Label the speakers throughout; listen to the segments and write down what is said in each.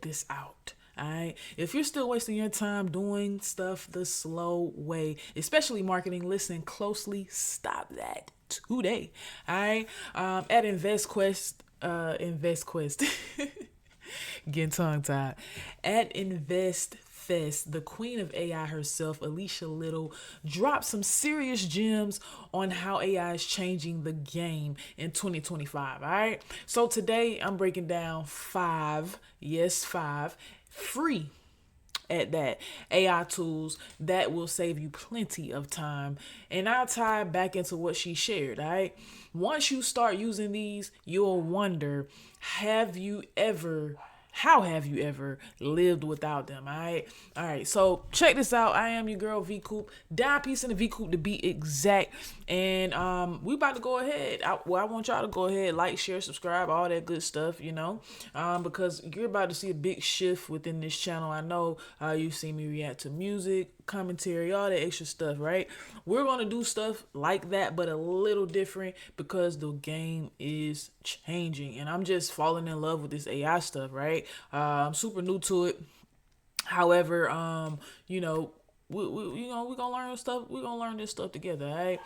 Speaker 1: this out. All right. If you're still wasting your time doing stuff the slow way, especially marketing, listen closely. Stop that today. All right. At InvestQuest, getting tongue tied. At Invest Fest, the queen of AI herself, Alicia Little, dropped some serious gems on how AI is changing the game in 2025. All right. So today I'm breaking down five, yes, five free at that AI tools that will save you plenty of time. And I'll tie back into what she shared. All right. Once you start using these, you'll wonder, have you ever how have you ever lived without them? All right. So check this out. I am your girl VCoop. Dime piece in the VCoop to be exact. And we about to go ahead. I want y'all to go ahead, like, share, subscribe, all that good stuff, because you're about to see a big shift within this channel. I know you've seen me react to music, commentary, all that extra stuff, right? We're gonna do stuff like that, but a little different because the game is changing, and I'm just falling in love with this AI stuff, right? I'm super new to it. However, we're gonna learn stuff. We're gonna learn this stuff together. All right.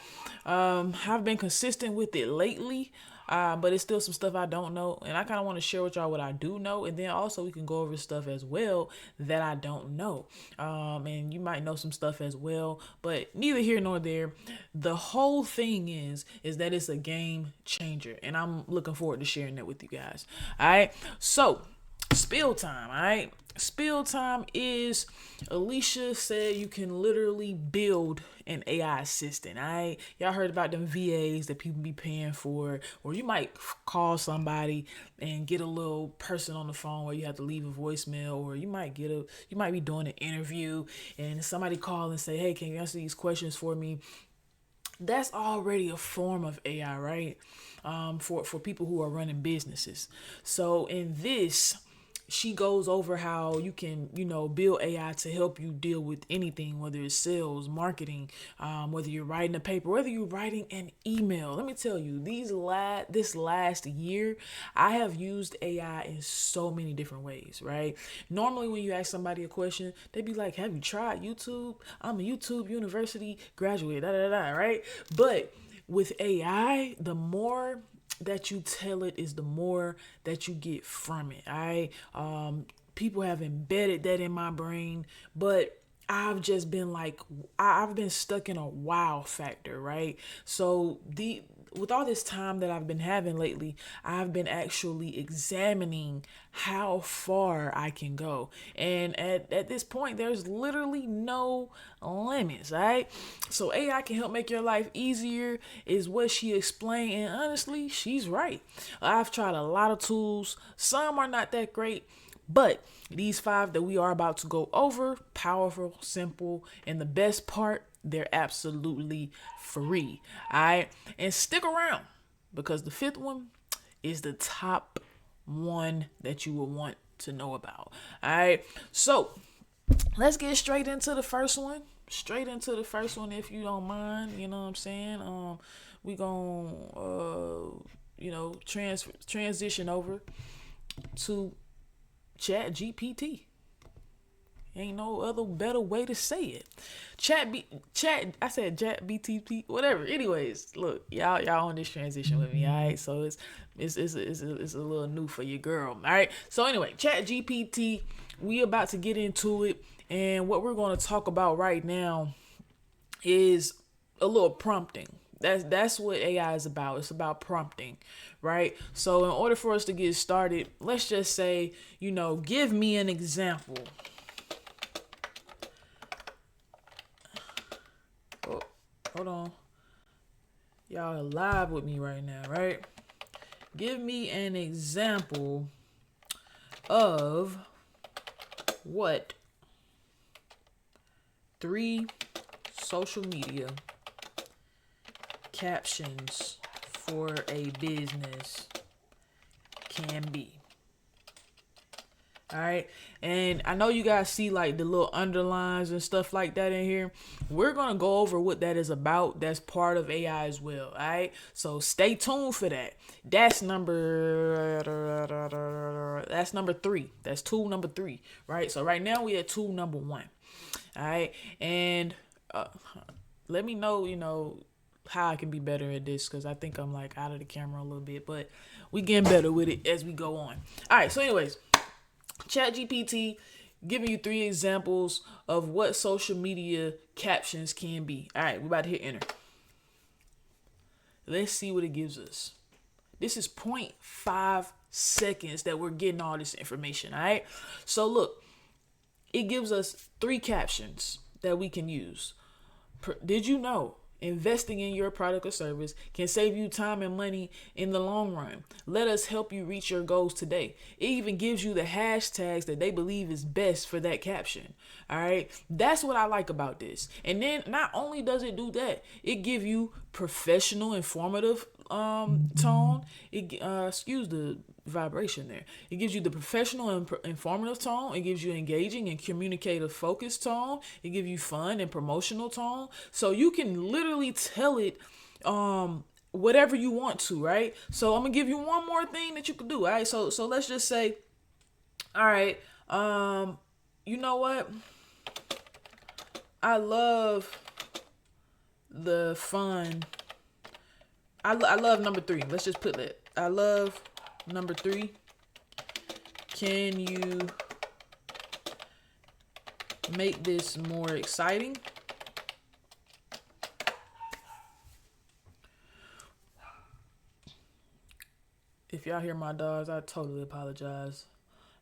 Speaker 1: I've been consistent with it lately. But it's still some stuff I don't know, and I kind of want to share with y'all what I do know, and then also we can go over stuff as well that I don't know. And you might know some stuff as well, but neither here nor there. The whole thing is that it's a game changer, and I'm looking forward to sharing that with you guys. All right, so spill time. All right, spill time is, Alicia said you can literally build an AI assistant. All right, y'all heard about them VAs that people be paying for, or you might call somebody and get a little person on the phone where you have to leave a voicemail, or you might be doing an interview and somebody call and say, hey, can you answer these questions for me? That's already a form of AI, right? For people who are running businesses. So in this, she goes over how you can, build AI to help you deal with anything, whether it's sales, marketing, whether you're writing a paper, whether you're writing an email. Let me tell you, this last year, I have used AI in so many different ways, right? Normally, when you ask somebody a question, they'd be like, have you tried YouTube? I'm a YouTube University graduate, right? But with AI, the more that you tell it is the more that you get from it. People have embedded that in my brain, but I've just been like, I've been stuck in a wow factor, right? So with all this time that I've been having lately, I've been actually examining how far I can go. And at this point, there's literally no limits, right? So AI can help make your life easier is what she explained. And honestly, she's right. I've tried a lot of tools. Some are not that great. But these five that we are about to go over, powerful, simple, and the best part, they're absolutely free. All right. And stick around because the fifth one is the top one that you will want to know about. All right. So let's get straight into the first one. If you don't mind. You know what I'm saying? We gonna transition over to ChatGPT. Ain't no other better way to say it. I said Chat BTP, whatever. Anyways, look, y'all on this transition with me, all right? So it's a little new for your girl, all right? So anyway, Chat GPT, we about to get into it, and what we're going to talk about right now is a little prompting. That's what AI is about. It's about prompting, right? So in order for us to get started, let's just say, give me an example. Oh, hold on. Y'all are live with me right now, right? Give me an example of what 3 social media captions for a business can be. All right. And I know you guys see like the little underlines and stuff like that in here. We're going to go over what that is about. That's part of AI as well. All right. So stay tuned for that. That's number 3. That's tool number 3. Right. So right now we at tool number 1. All right. And let me know, how I can be better at this, because I think I'm like out of the camera a little bit, but we getting better with it as we go on. All right. So anyways, ChatGPT giving you 3 examples of what social media captions can be. All right, we're about to hit enter. Let's see what it gives us. This is 0.5 seconds that we're getting all this information. All right, so look, it gives us 3 captions that we can use. Did you know investing in your product or service can save you time and money in the long run? Let us help you reach your goals today. It even gives you the hashtags that they believe is best for that caption. All right. That's what I like about this. And then not only does it do that, it give you professional, informative tone. Excuse the vibration there. It gives you the professional and informative tone. It gives you engaging and communicative focused tone. It gives you fun and promotional tone. So you can literally tell it whatever you want to, right? So I'm gonna give you one more thing that you can do. All right. So let's just say, all right, you know what? I love the fun. I love number 3. Let's just put that. I love number 3. Can you make this more exciting? If y'all hear my dogs, I totally apologize.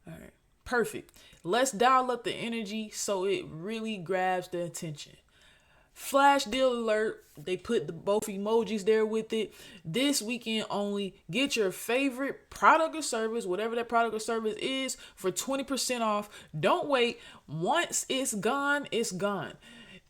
Speaker 1: All right. Perfect. Let's dial up the energy so it really grabs the attention. Flash deal alert. They put both emojis there with it. This weekend only, get your favorite product or service, whatever that product or service is, for 20% off. Don't wait. Once it's gone, it's gone.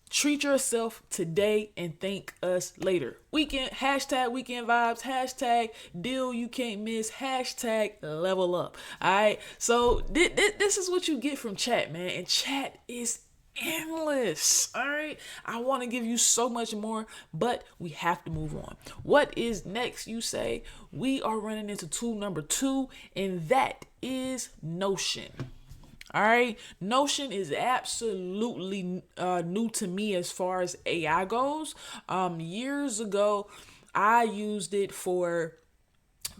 Speaker 1: Treat yourself today and thank us later. Weekend, hashtag weekend vibes, hashtag deal you can't miss, hashtag level up. All right. So this is what you get from chat, man. And chat is endless. All right. I want to give you so much more, but we have to move on. What is next, you say? We are running into tool number 2, and that is Notion. All right. Notion is absolutely new to me as far as AI goes. Years ago, I used it for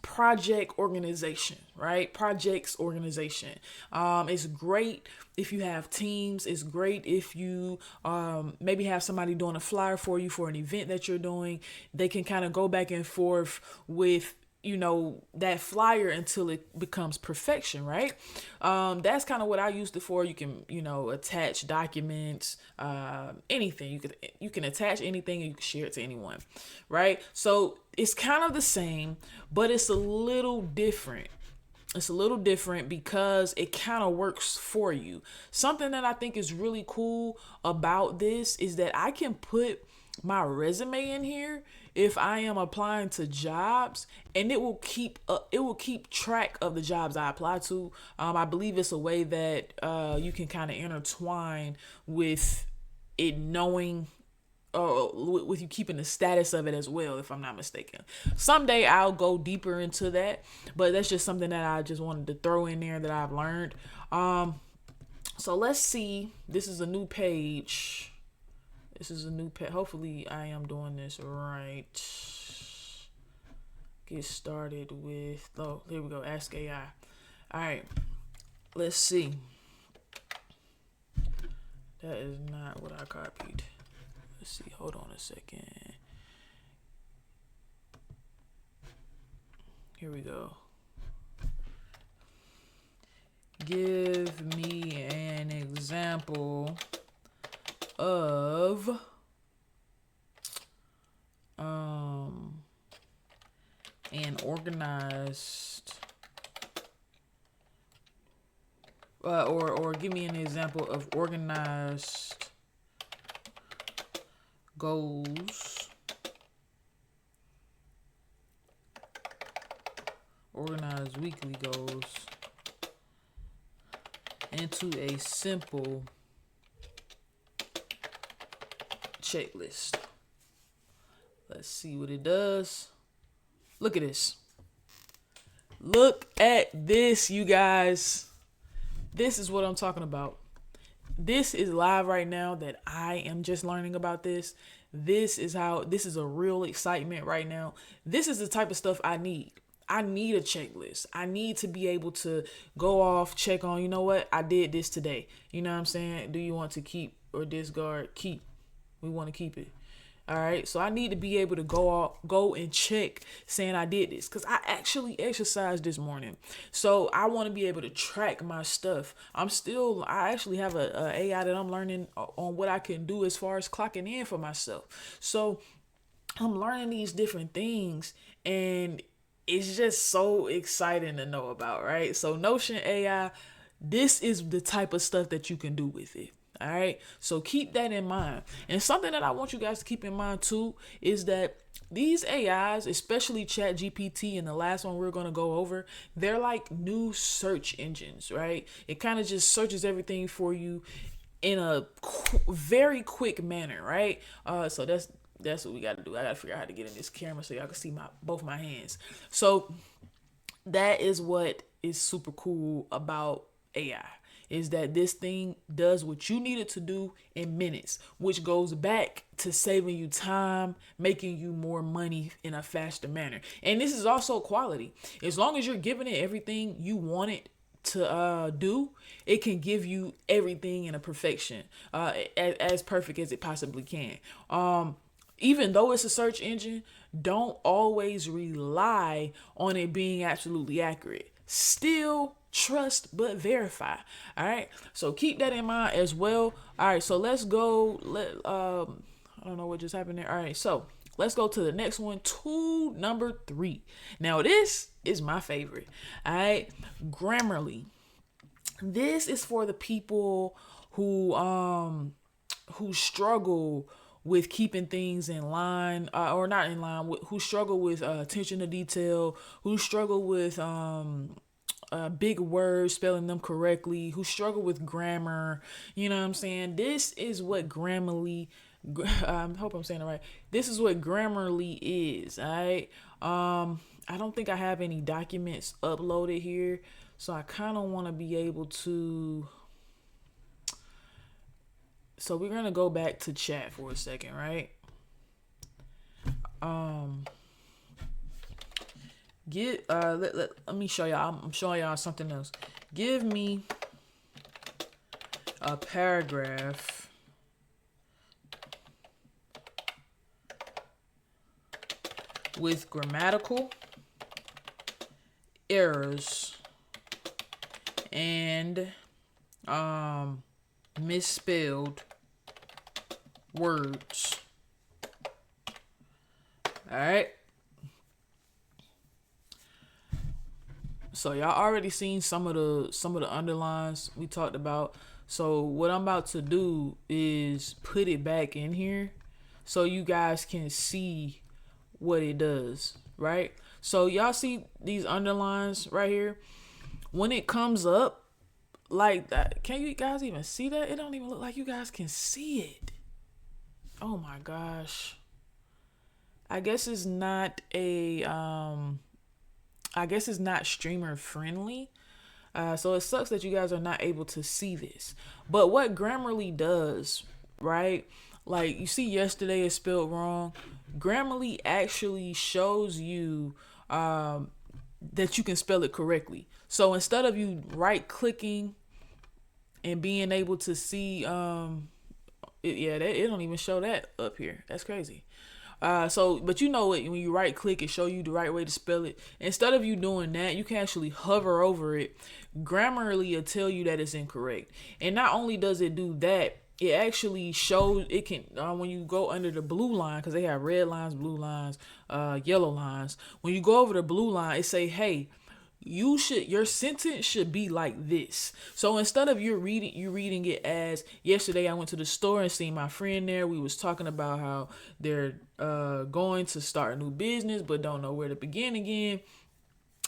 Speaker 1: project organization, right? Projects organization. It's great if you have teams. It's great if you maybe have somebody doing a flyer for you for an event that you're doing. They can kind of go back and forth with that flyer until it becomes perfection, right? That's kind of what I used it for. You can attach documents, anything. You can attach anything and you can share it to anyone, right? So it's kind of the same, but it's a little different. It's a little different because it kind of works for you. Something that I think is really cool about this is that I can put my resume in here if I am applying to jobs, and it will keep track of the jobs I apply to. I believe it's a way that you can kind of intertwine with it knowing, with you keeping the status of it as well, if I'm not mistaken. Someday I'll go deeper into that, but that's just something that I just wanted to throw in there that I've learned. So let's see. This is a new page. Hopefully I am doing this right. Get started with, here we go. Ask AI. All right. Let's see. That is not what I copied. Let's see. Hold on a second. Here we go. Give me an example of an organized or give me an example of organized goals, organized weekly goals into a simple checklist. Let's see what it does. Look at this. Look at this, you guys. This is what I'm talking about. This is live right now that I am just learning about this. This is a real excitement right now. This is the type of stuff I need. I need a checklist. I need to be able to go off, check on, you know what? I did this today. You know what I'm saying? Do you want to keep or discard? Keep. We want to keep it. All right. So I need to be able to go and check saying I did this because I actually exercised this morning. So I want to be able to track my stuff. I actually have a AI that I'm learning on what I can do as far as clocking in for myself. So I'm learning these different things and it's just so exciting to know about, right? So Notion AI, this is the type of stuff that you can do with it. All right. So keep that in mind. And something that I want you guys to keep in mind too is that these AIs, especially ChatGPT and the last one we're going to go over, they're like new search engines, right? It kind of just searches everything for you in a very quick manner, right? So that's what we got to do. I got to figure out how to get in this camera so y'all can see both my hands. So that is what is super cool about AI. Is that this thing does what you need it to do in minutes, which goes back to saving you time, making you more money in a faster manner. And this is also quality. As long as you're giving it everything you want it to do, it can give you everything in a perfection, as perfect as it possibly can. Even though it's a search engine, don't always rely on it being absolutely accurate. Still trust but verify. All right, so keep that in mind as well. All right, so let's go. I don't know what just happened there. All right, so let's go to the next one, tool number 3. Now this is my favorite. All right, Grammarly. This is for the people who struggle with keeping things in line, or not in line, who struggle with attention to detail, who struggle with big words, spelling them correctly, who struggle with grammar. You know what I'm saying? This is what Grammarly, I hope I'm saying it right. This is what Grammarly is, all right? I don't think I have any documents uploaded here, so I kind of want to be able to... So we're going to go back to chat for a second, right? Let me show y'all. I'm showing y'all something else. Give me a paragraph with grammatical errors and misspelled words. All right. So y'all already seen some of the underlines we talked about. So what I'm about to do is put it back in here so you guys can see what it does, right? So y'all see these underlines right here? When it comes up like that, can you guys even see that? It don't even look like you guys can see it. Oh my gosh. I guess it's not streamer friendly. So it sucks that you guys are not able to see this. But what Grammarly does, right? Like you see yesterday is spelled wrong. Grammarly actually shows you that you can spell it correctly. So instead of you right clicking and being able to see, it don't even show that up here. That's crazy. But you know it when you right click, it show you the right way to spell it. Instead of you doing that, you can actually hover over it. Grammarly will tell you that it's incorrect. And not only does it do that, it actually shows it can when you go under the blue line, because they have red lines, blue lines, yellow lines. When you go over the blue line, it say, hey, your sentence should be like this. So instead of you reading it as, yesterday I went to the store and seen my friend there. We was talking about how they're going to start a new business but don't know where to begin again.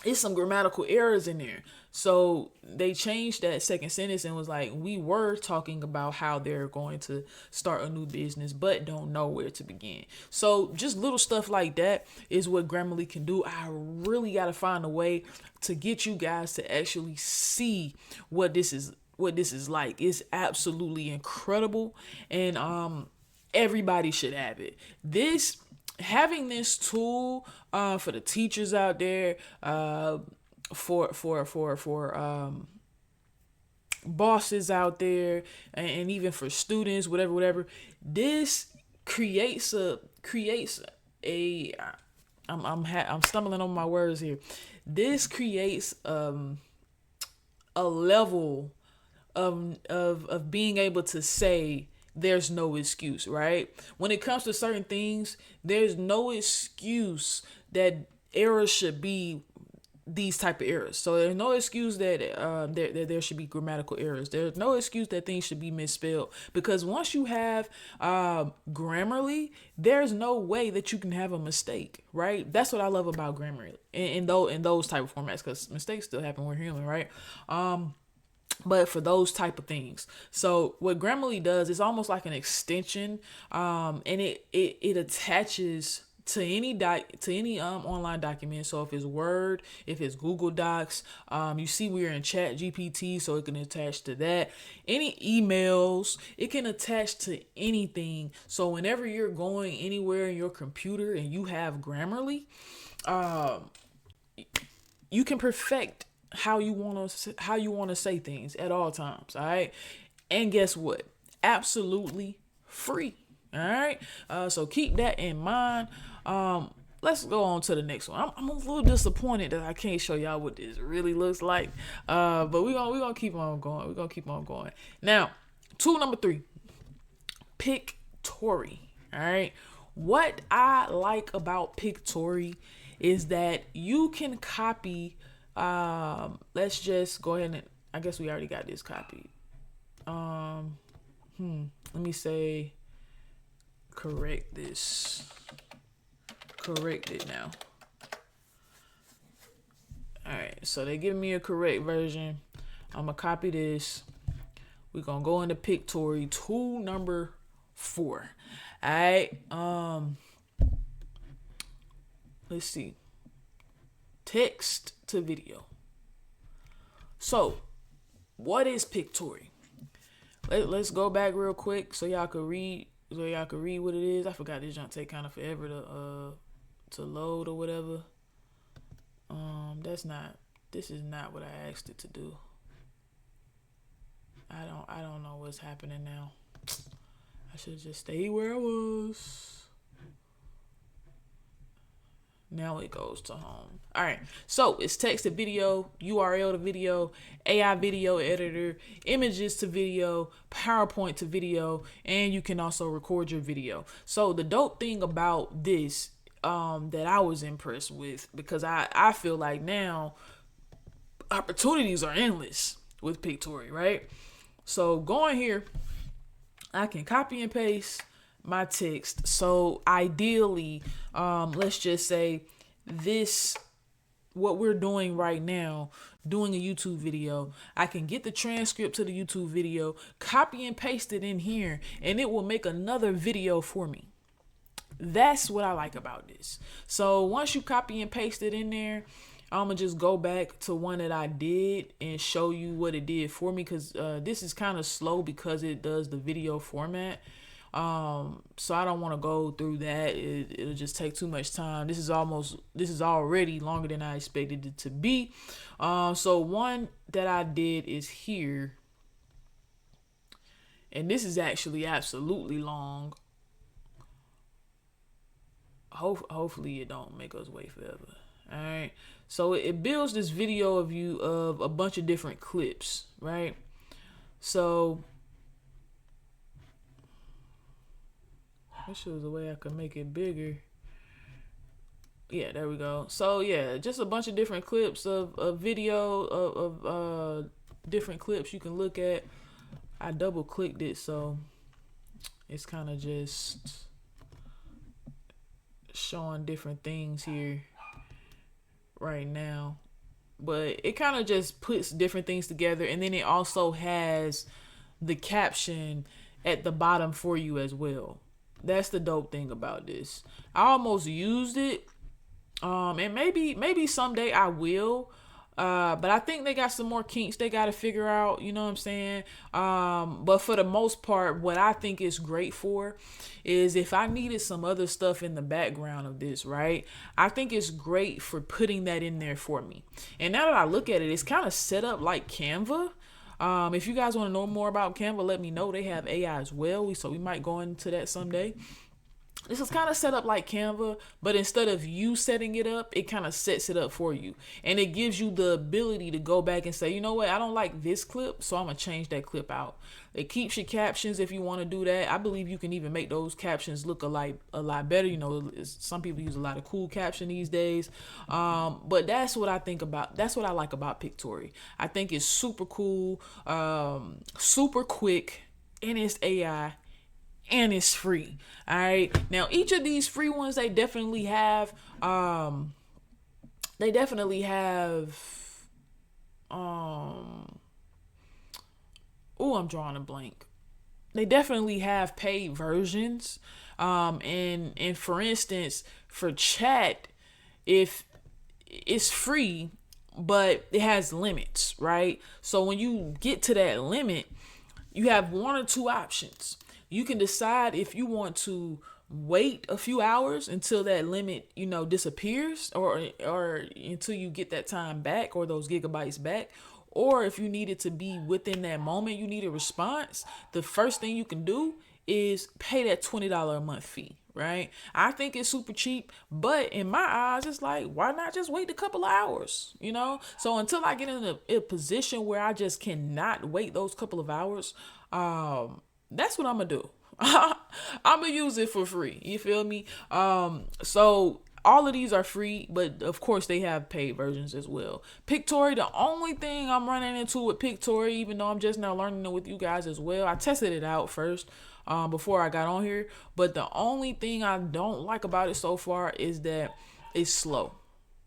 Speaker 1: it's some grammatical errors in there. So they changed that second sentence and was like, we were talking about how they're going to start a new business, but don't know where to begin. So just little stuff like that is what Grammarly can do. I really got to find a way to get you guys to actually see what this is like. It's absolutely incredible. And everybody should have it. This having this tool for the teachers out there, for bosses out there, and even for students, whatever. This creates a I'm stumbling on my words here. This creates a level of being able to say there's no excuse, right? When it comes to certain things, there's no excuse that errors should be these type of errors. So there's no excuse that there should be grammatical errors. There's no excuse that things should be misspelled, because once you have Grammarly, there's no way that you can have a mistake, right? That's what I love about Grammarly in those type of formats, because mistakes still happen. We're human, right? But for those type of things. So what Grammarly does is almost like an extension, and it attaches to any online document. So if it's Word, if it's Google Docs, you see we're in ChatGPT, so it can attach to that. Any emails, it can attach to anything. So whenever you're going anywhere in your computer and you have Grammarly, you can perfect how you want to say things at all times. All right. And guess what? Absolutely free. All right. So keep that in mind. Let's go on to the next one. I'm a little disappointed that I can't show y'all what this really looks like. But we're gonna keep on going. We're gonna keep on going. Now, tool number 3, Pictory. All right. What I like about Pictory is that you can copy. Let's just go ahead and, I guess we already got this copied. Let me say, correct it now. All right, so they give me a correct version. I'm gonna copy this. We're gonna go into Pictory, tool number 4. All right. Let's see. Text to video. So, what is Pictory? Let's go back real quick so y'all could read. So y'all could read what it is. I forgot this junk take kind of forever to load or whatever. This is not what I asked it to do. I don't know what's happening now. I should just stay where I was. Now it goes to home. All right. So it's text to video, URL to video, AI video editor, images to video, PowerPoint to video, and you can also record your video. So the dope thing about this that I was impressed with, because I feel like now opportunities are endless with Pictory, right? So going here, I can copy and paste my text. So ideally, let's just say this, what we're doing right now, doing a YouTube video, I can get the transcript to the YouTube video, copy and paste it in here, and it will make another video for me. That's what I like about this. So once you copy and paste it in there, I'm gonna just go back to one that I did and show you what it did for me, because this is kind of slow because it does the video format. So I don't want to go through that. It'll just take too much time. This is already longer than I expected it to be. So one that I did is here, and this is actually absolutely long. Hopefully it don't make us wait forever. All right. So it builds this video of you of a bunch of different clips, right? So this was a way I could make it bigger. Yeah, there we go. So yeah, just a bunch of different clips of video of different clips you can look at. I double clicked it, so it's kind of just showing different things here right now. but it kind of just puts different things together, and then it also has the caption at the bottom for you as well. That's the dope thing about this. I almost used it, and maybe someday I will. But I think they got some more kinks they got to figure out. You know what I'm saying? But for the most part, what I think is great for is if I needed some other stuff in the background of this, right? I think it's great for putting that in there for me. And now that I look at it, it's kind of set up like Canva. If you guys want to know more about Canva, let me know. They have AI as well, so we might go into that someday. This is kind of set up like Canva, but instead of you setting it up, it kind of sets it up for you. And it gives you the ability to go back and say, you know what, I don't like this clip, so I'm going to change that clip out. It keeps your captions if you want to do that. I believe you can even make those captions look a lot better. You know, some people use a lot of cool caption these days. But that's what I think about. That's what I like about Pictory. I think it's super cool, super quick, and it's AI, and it's free. All right, now each of these free ones, they definitely have they definitely have I'm drawing a blank. They definitely have paid versions. And for instance, for chat, if it's free, but it has limits, right? So when you get to that limit, you have one or two options. You can decide if you want to wait a few hours until that limit, disappears, or until you get that time back or those gigabytes back. Or if you need it to be within that moment, you need a response, the first thing you can do is pay that $20 a month fee, right? I think it's super cheap, but in my eyes, it's like, why not just wait a couple of hours, So until I get in a position where I just cannot wait those couple of hours, that's what I'm gonna do. I'm gonna use it for free. You feel me? So all of these are free, but of course they have paid versions as well. Pictory, the only thing I'm running into with Pictory, even though I'm just now learning it with you guys as well, I tested it out first before I got on here. But the only thing I don't like about it so far is that it's slow.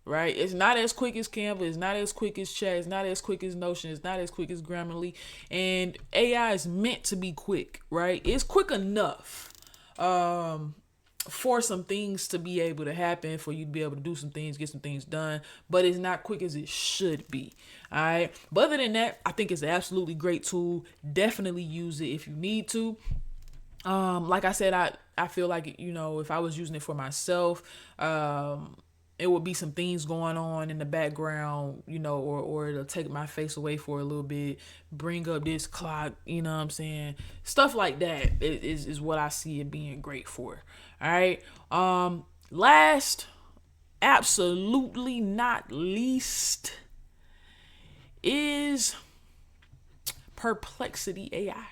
Speaker 1: Right? It's not as quick as Canva. It's not as quick as Chat. It's not as quick as Notion. It's not as quick as Grammarly. And AI is meant to be quick, right? It's quick enough for some things to be able to happen, for you to be able to do some things, get some things done, but it's not quick as it should be. All right. But other than that, I think it's an absolutely great tool. Definitely use it if you need to. Like I said, I feel like, if I was using it for myself, it would be some things going on in the background, or it'll take my face away for a little bit, bring up this clock, you know what I'm saying? Stuff like that is what I see it being great for. All right. Last, absolutely not least, is Perplexity AI.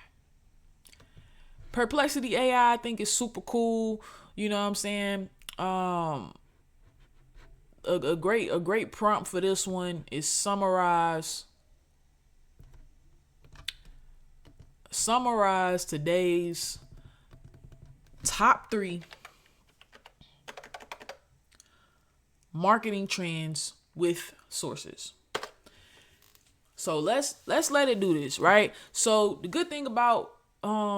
Speaker 1: Perplexity AI, I think is super cool. You know what I'm saying? A great prompt for this one is summarize today's top 3 marketing trends with sources. So let's let it do this, right? So the good thing about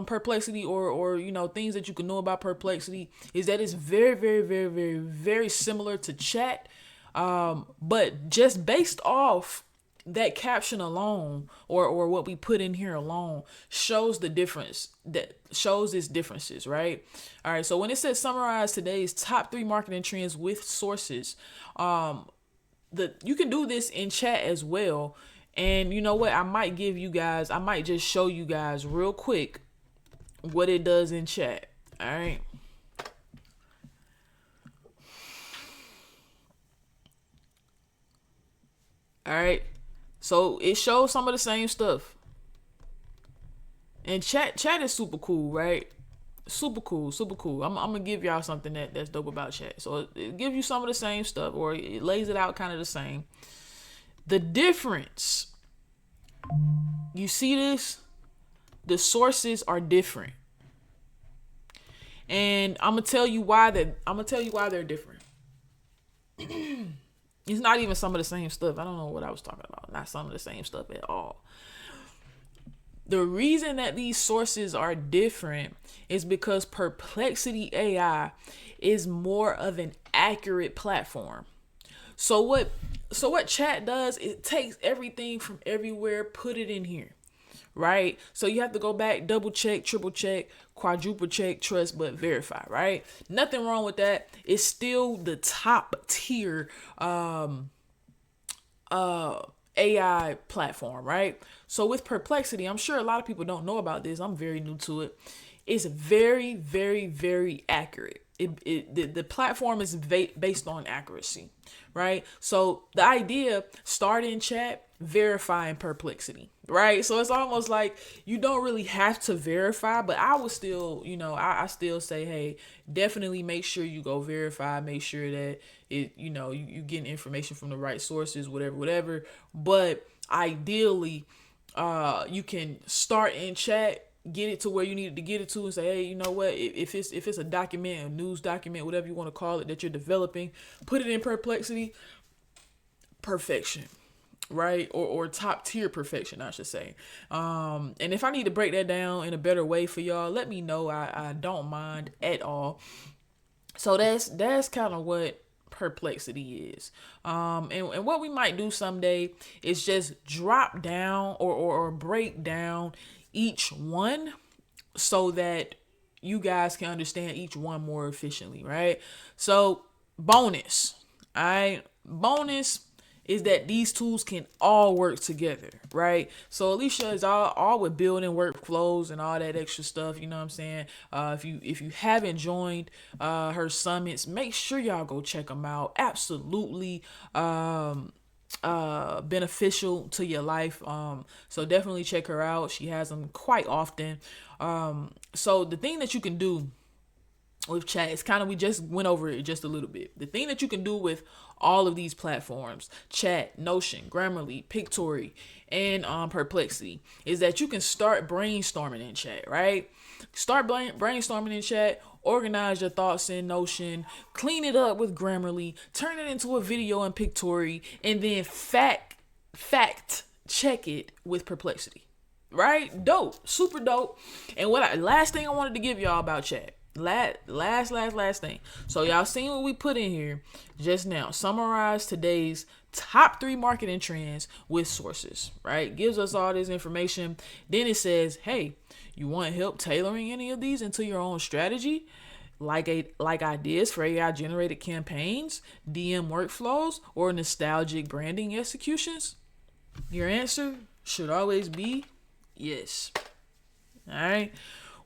Speaker 1: Perplexity, or things that you can know about Perplexity, is that it's very, very, very, very, very similar to Chat, but just based off that caption alone, or what we put in here alone, shows the difference, that shows its differences, right? All right, so when it says summarize today's top 3 marketing trends with sources, you can do this in Chat as well. And you know what? I might just show you guys real quick what it does in Chat. All right. All right. So it shows some of the same stuff. And chat is super cool, right? Super cool. I'm gonna give y'all something that's dope about Chat. So it gives you some of the same stuff, or it lays it out kind of the same. The difference, you see this? The sources are different. And I'm gonna tell you why they're different. It's not even some of the same stuff. I don't know what I was talking about. Not some of the same stuff at all. The reason that these sources are different is because Perplexity AI is more of an accurate platform. So what chat does, it takes everything from everywhere, put it in here. Right? So you have to go back, double check, triple check, quadruple check, trust, but verify, right? Nothing wrong with that. It's still the top tier AI platform, right? So with Perplexity, I'm sure a lot of people don't know about this. I'm very new to it. It's very, very, very accurate. The platform is based on accuracy, right? So the idea, start in chat, verify in Perplexity, right? So it's almost like you don't really have to verify, but I would still, I still say, hey, definitely make sure you go verify, make sure that you getting information from the right sources, whatever. But ideally, you can start in chat, get it to where you need to get it to, and say, hey, you know what, if it's a document, a news document, whatever you want to call it, that you're developing, put it in Perplexity. Perfection, right? Or top tier perfection, I should say. And if I need to break that down in a better way for y'all, let me know. I don't mind at all. So that's kind of what Perplexity is. And what we might do someday is just drop down or break down each one so that you guys can understand each one more efficiently, right? So bonus, all right? Bonus is that these tools can all work together, right? So Alicia is all with building workflows and all that extra stuff. You know what I'm saying? If you haven't joined her summits, make sure y'all go check them out. Absolutely beneficial to your life. So definitely check her out. She has them quite often. So the thing that you can do with chat, it's kind of, we just went over it just a little bit. The thing that you can do with all of these platforms, chat, Notion, Grammarly, Pictory, and Perplexity, is that you can start brainstorming in chat, right? Start brainstorming in chat, organize your thoughts in Notion, clean it up with Grammarly, turn it into a video in Pictory, and then fact check it with Perplexity. Right? Dope. Super dope. And last thing I wanted to give y'all about chat. Last thing. So y'all seen what we put in here just now. Summarize today's top 3 marketing trends with sources, right? Gives us all this information. Then it says, hey, you want help tailoring any of these into your own strategy? Like ideas for AI generated campaigns, DM workflows, or nostalgic branding executions? Your answer should always be yes. All right.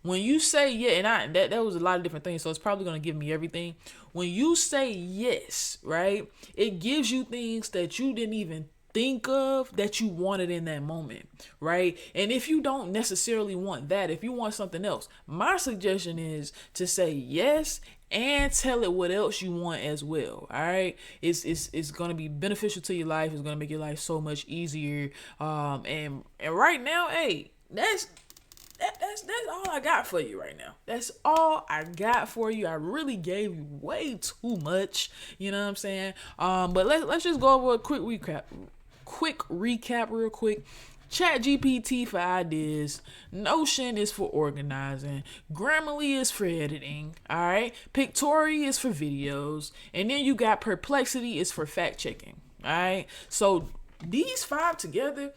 Speaker 1: When you say yeah, and that was a lot of different things, so it's probably going to give me everything. When you say yes, right, it gives you things that you didn't even think of that you wanted in that moment, right? And if you don't necessarily want that, if you want something else, my suggestion is to say yes and tell it what else you want as well. All right, it's gonna be beneficial to your life. It's gonna make your life so much easier. And right now, hey, that's all I got for you right now. That's all I got for you. I really gave you way too much. You know what I'm saying? But let's just go over a quick recap. Real quick. ChatGPT for ideas, Notion is for organizing, Grammarly is for editing, all right? Pictory is for videos, and then you got Perplexity is for fact checking, all right? So these 5 together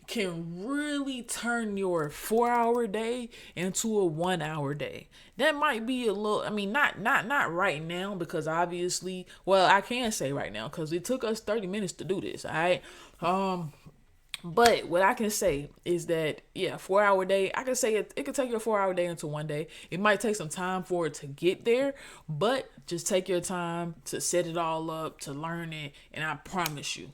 Speaker 1: can really turn your 4-hour day into a 1-hour day. That might be a little, I mean, not right now, because obviously, well, I can say right now because it took us 30 minutes to do this, all right? But what I can say is that, 4-hour day, I can say it could take your 4-hour day into one day. It might take some time for it to get there, but just take your time to set it all up, to learn it, and I promise you,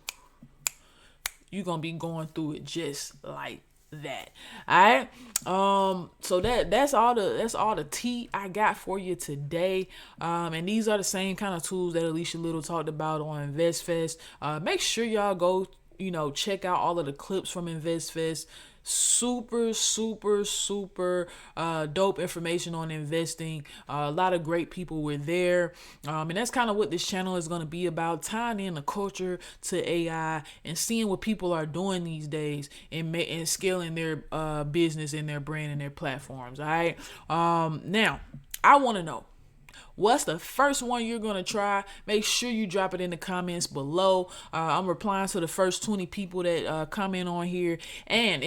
Speaker 1: you're gonna be going through it just like that. All right. So that's all the tea I got for you today. And these are the same kind of tools that Alicia Little talked about on InvestFest. Make sure y'all go, check out all of the clips from InvestFest. super dope information on investing. A lot of great people were there, and that's kind of what this channel is going to be about, tying in the culture to AI and seeing what people are doing these days and scaling their business and their brand and their platforms. All right. Now I want to know, what's the first one you're going to try? Make sure you drop it in the comments below. I'm replying to the first 20 people that comment on here. And